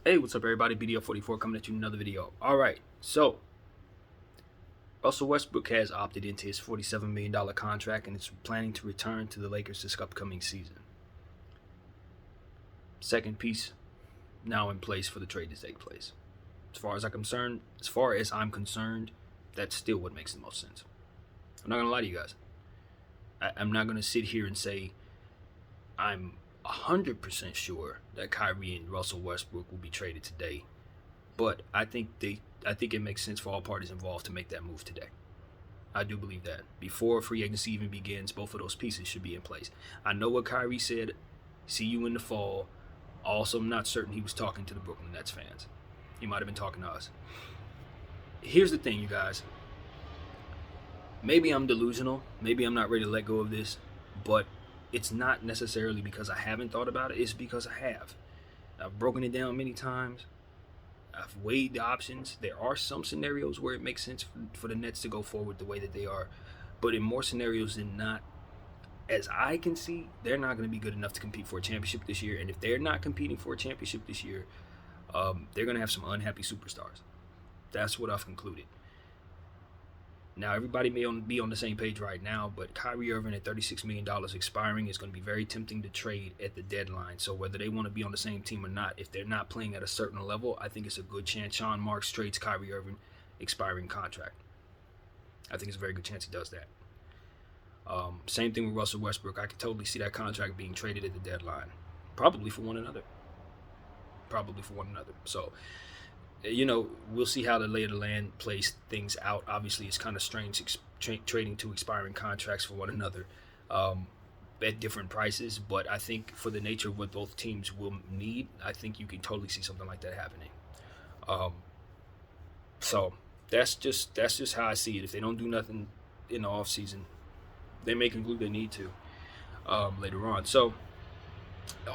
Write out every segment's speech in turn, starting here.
Hey, what's up, everybody? BDF44 coming at you with another video. All right, so Russell Westbrook has opted into his $47 million contract and is planning to return to the Lakers this upcoming season. Second piece now in place for the trade to take place. As far as I'm concerned, that's still what makes the most sense. I'm not gonna lie to you guys. I'm not gonna sit here and say I'm 100% sure that Kyrie and Russell Westbrook will be traded today, but I think it makes sense for all parties involved to make that move today. I do believe that before free agency even begins, both of those pieces should be in place. I know what Kyrie said, see you in the fall. Also, I'm not certain he was talking to the Brooklyn Nets fans. He might have been talking to us. Here's the thing, you guys. Maybe I'm delusional. Maybe I'm not ready to let go of this, but it's not necessarily because I haven't thought about it. It's because I have. I've broken it down many times. I've weighed the options. There are some scenarios where it makes sense for the Nets to go forward the way that they are, but in more scenarios than not, as I can see, they're not going to be good enough to compete for a championship this year. And if they're not competing for a championship this year, they're going to have some unhappy superstars. That's what I've concluded. Now, everybody may be on the same page right now, but Kyrie Irving at $36 million expiring is going to be very tempting to trade at the deadline. So whether they want to be on the same team or not, if they're not playing at a certain level, I think it's a good chance Sean Marks trades Kyrie Irving expiring contract. I think it's a very good chance he does that. Same thing with Russell Westbrook. I could totally see that contract being traded at the deadline. Probably for one another. So, we'll see how the lay of the land plays things out. Obviously, it's kind of strange trading two expiring contracts for one another at different prices. But I think for the nature of what both teams will need, I think you can totally see something like that happening. So that's just how I see it. If they don't do nothing in the offseason, they may conclude they need to later on. So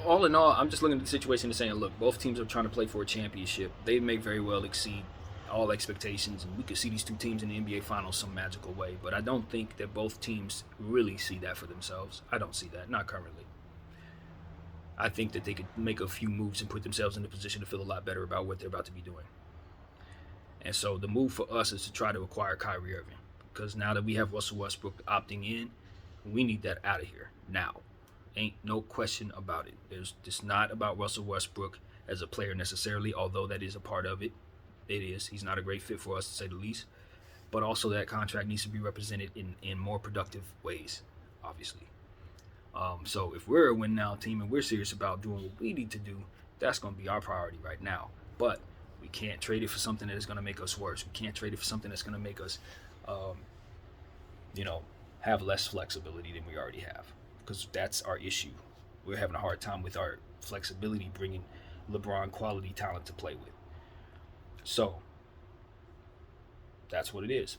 all in all, I'm just looking at the situation and saying, look, both teams are trying to play for a championship. They may very well exceed all expectations, and we could see these two teams in the NBA Finals some magical way. But I don't think that both teams really see that for themselves. I don't see that, not currently. I think that they could make a few moves and put themselves in a position to feel a lot better about what they're about to be doing. And so the move for us is to try to acquire Kyrie Irving, because now that we have Russell Westbrook opting in, we need that out of here now. Ain't no question about it. It's not about Russell Westbrook as a player necessarily, although that is a part of it. It is. He's not a great fit for us, to say the least. But also that contract needs to be represented in more productive ways, obviously. So if we're a win-now team and we're serious about doing what we need to do, that's going to be our priority right now. But we can't trade it for something that is going to make us worse. We can't trade it for something that's going to make us, have less flexibility than we already have. Because that's our issue. We're having a hard time with our flexibility bringing LeBron quality talent to play with. So that's what it is.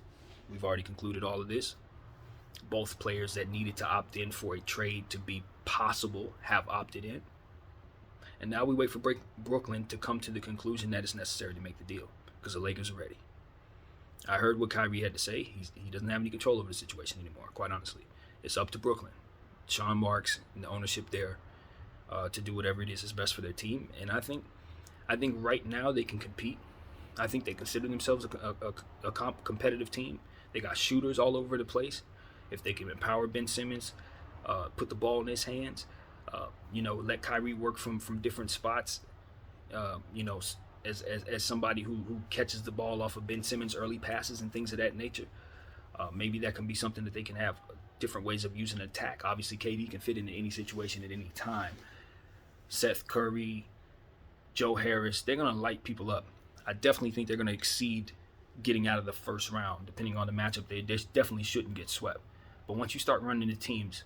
We've already concluded all of this. Both players that needed to opt in for a trade to be possible have opted in. And now we wait for Brooklyn to come to the conclusion that it's necessary to make the deal, because the Lakers are ready. I heard what Kyrie had to say. He doesn't have any control over the situation anymore, quite honestly. It's up to Brooklyn, Sean Marks, and the ownership there to do whatever it is best for their team. And I think right now they can compete. I think they consider themselves a competitive team. They got shooters all over the place. If they can empower Ben Simmons, put the ball in his hands, let Kyrie work from different spots, as somebody who catches the ball off of Ben Simmons' early passes and things of that nature. Maybe that can be something that they can have different ways of using attack. Obviously, KD can fit into any situation at any time. Seth Curry, Joe Harris, they're going to light people up. I definitely think they're going to exceed getting out of the first round. Depending on the matchup, they definitely shouldn't get swept. But once you start running into teams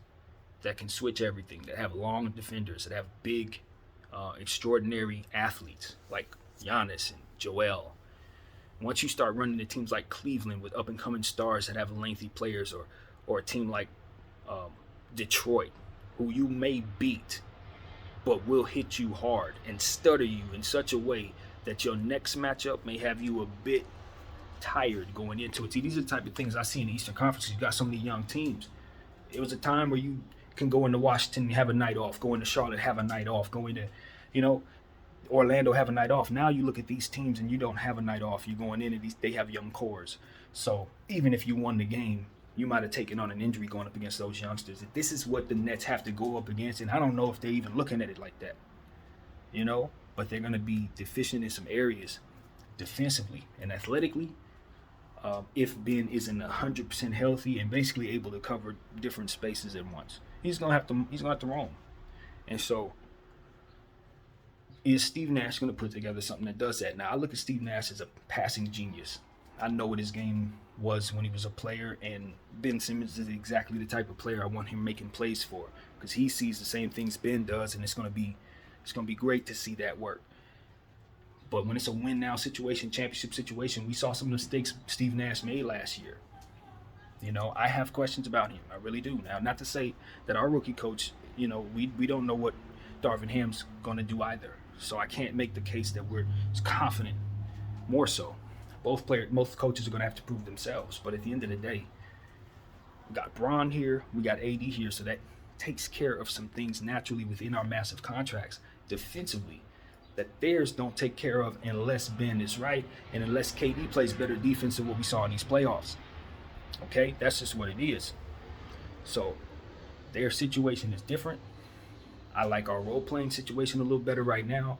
that can switch everything, that have long defenders, that have big, extraordinary athletes like Giannis and Joel, once you start running into teams like Cleveland with up-and-coming stars that have lengthy players, or a team like Detroit, who you may beat, but will hit you hard and stutter you in such a way that your next matchup may have you a bit tired going into it. See, these are the type of things I see in the Eastern Conference. You've got so many young teams. It was a time where you can go into Washington and have a night off, go into Charlotte, have a night off, go into, Orlando have a night off. Now you look at these teams and you don't have a night off. You're going in and they have young cores. So even if you won the game, you might have taken on an injury going up against those youngsters. This is what the Nets have to go up against, and I don't know if they're even looking at it like that, but they're going to be deficient in some areas defensively and athletically. If Ben isn't 100% healthy and basically able to cover different spaces at once, he's gonna have to roam. And so, is Steve Nash going to put together something that does that? Now, I look at Steve Nash as a passing genius. I know what his game was when he was a player, and Ben Simmons is exactly the type of player I want him making plays for, because he sees the same things Ben does, and it's gonna be great to see that work. But when it's a win now situation, championship situation, we saw some mistakes Steve Nash made last year. I have questions about him. I really do. Now, not to say that our rookie coach, we don't know what Darvin Ham's going to do either. So I can't make the case that we're confident. More so, both coaches are going to have to prove themselves. But at the end of the day, we got Bron here, we got AD here, so that takes care of some things naturally within our massive contracts defensively that theirs don't take care of unless Ben is right and unless KD plays better defense than what we saw in these playoffs. Okay, that's just what it is. So their situation is different. I like our role-playing situation a little better right now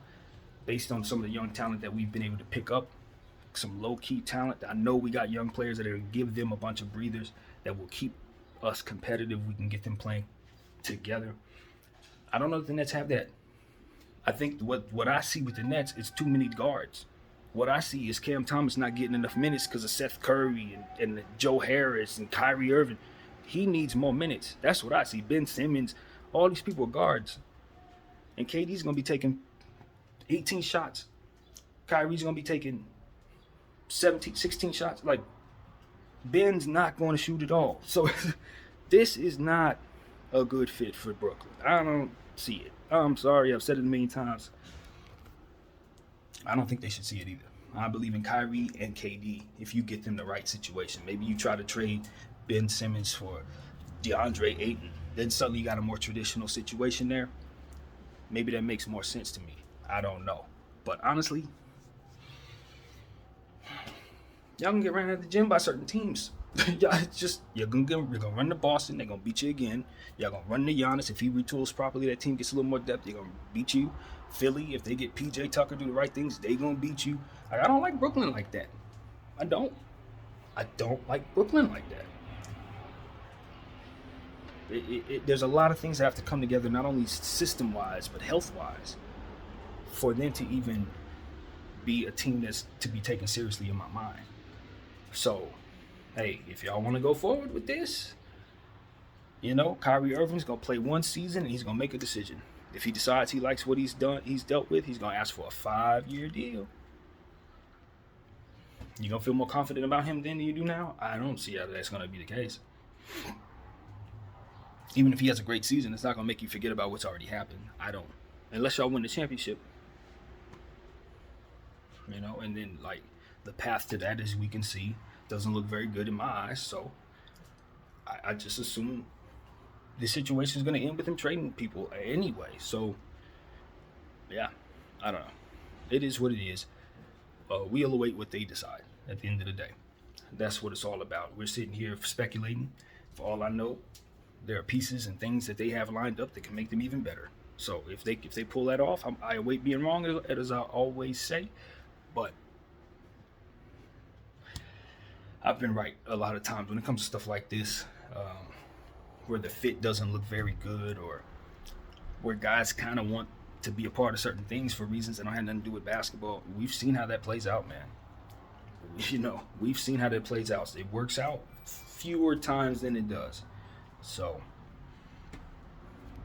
based on some of the young talent that we've been able to pick up, some low-key talent. I know we got young players that are going to give them a bunch of breathers that will keep us competitive. We can get them playing together. I don't know if the Nets have that. I think what I see with the Nets is too many guards. What I see is Cam Thomas not getting enough minutes because of Seth Curry and Joe Harris and Kyrie Irving. He needs more minutes. That's what I see. Ben Simmons, all these people are guards. And KD's going to be taking 18 shots. Kyrie's going to be taking 16 shots. Like, Ben's not going to shoot at all. So this is not a good fit for Brooklyn. I don't see it. I'm sorry, I've said it a million times. I don't think they should see it either. I believe in Kyrie and KD if you get them the right situation. Maybe you try to trade Ben Simmons for DeAndre Ayton. Then suddenly you got a more traditional situation there. Maybe that makes more sense to me. I don't know. But honestly, y'all can get ran out of the gym by certain teams. You're gonna run to Boston. They're gonna beat you again. Y'all gonna run to Giannis. If he retools properly, that team gets a little more depth. They're gonna beat you. Philly, if they get PJ Tucker do the right things, they gonna beat you. I don't like Brooklyn like that. I don't like Brooklyn like that. There's a lot of things that have to come together, not only system-wise but health-wise, for them to even be a team that's to be taken seriously in my mind. So, hey, if y'all want to go forward with this, Kyrie Irving's going to play one season and he's going to make a decision. If he decides he likes what he's dealt with, he's going to ask for a 5-year deal. You going to feel more confident about him than you do now? I don't see how that's going to be the case. Even if he has a great season, it's not going to make you forget about what's already happened. I don't. Unless y'all win the championship. And then, the path to that, as we can see, doesn't look very good in my eyes. So I just assume the situation is going to end with him trading people anyway. So, yeah, I don't know. It is what it is. We'll await what they decide at the end of the day. That's what it's all about. We're sitting here speculating. For all I know, there are pieces and things that they have lined up that can make them even better. So if they pull that off, I await being wrong, as I always say. But I've been right a lot of times when it comes to stuff like this, where the fit doesn't look very good, or where guys kind of want to be a part of certain things for reasons that don't have nothing to do with basketball. We've seen how that plays out, man. We've seen how that plays out. It works out fewer times than it does. So,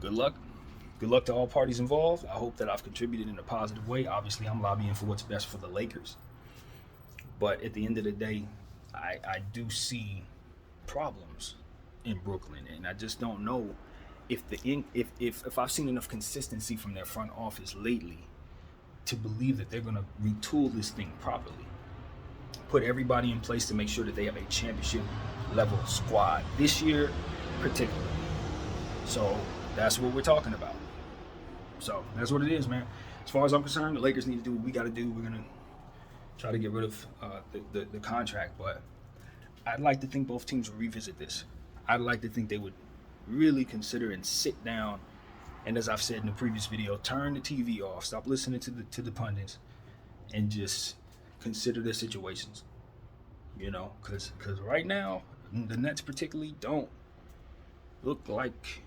good luck. Good luck to all parties involved. I hope that I've contributed in a positive way. Obviously, I'm lobbying for what's best for the Lakers. But at the end of the day, I do see problems in Brooklyn, and I just don't know if I've seen enough consistency from their front office lately to believe that they're going to retool this thing properly. Put everybody in place to make sure that they have a championship level squad this year particularly. So that's what we're talking about. So that's what it is, man. as far as I'm concerned, the Lakers need to do what we got to do. We're gonna try to get rid of the contract, but I'd like to think both teams will revisit this. I'd like to think they would really consider and sit down, and as I've said in the previous video, turn the TV off, stop listening to the pundits, and just consider their situations. You know, because right now the Nets particularly don't look like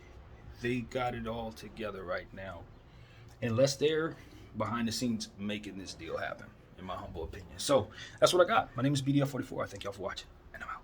they got it all together right now, unless they're behind the scenes making this deal happen, in my humble opinion. So that's what I got. My name is BDF44. I thank y'all for watching.